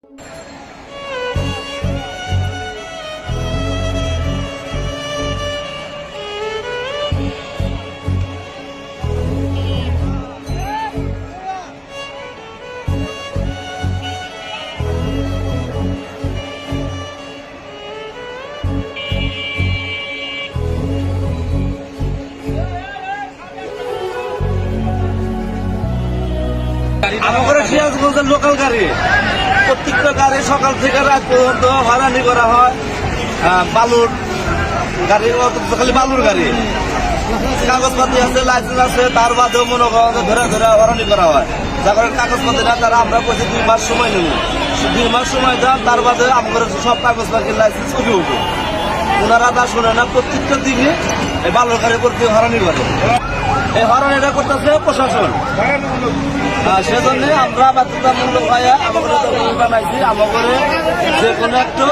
আমাদের সিরাজগঞ্জের লোকাল গাড়ি প্রত্যেকটা গাড়ি সকাল থেকে রাত পর্যন্ত হয়রানি করা হয়। বালুর গাড়ি, খালি বালুর গাড়ি, কাগজপাতি আছে, লাইসেন্স আছে, তার বাদেও মনে করেন ধরে ধরে হয়রানি করা হয়। যার কারণে কাগজপাতি না, তারা আমরা বলছি 2 মাস সময় নেব, 2 মাস সময় দেন, তার বাদে আমাদের সব কাগজপাতি লাইসেন্স ছবি উঠবে। ওনারা তা শোনে না, প্রত্যেকটা দিকে এই বালুর গাড়ি করতে হয়রানি করে। এই হয়রানিটা করতেছে প্রশাসন। সেজন্য আমরা বাধ্যতামূলক হয়ে আমাদের বানাইছি, আমাদের যে কোনো একটা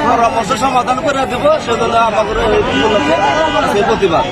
পরামর্শ সমাধান করে দেব। সেজন্য আমাদের এই প্রতিবাদ।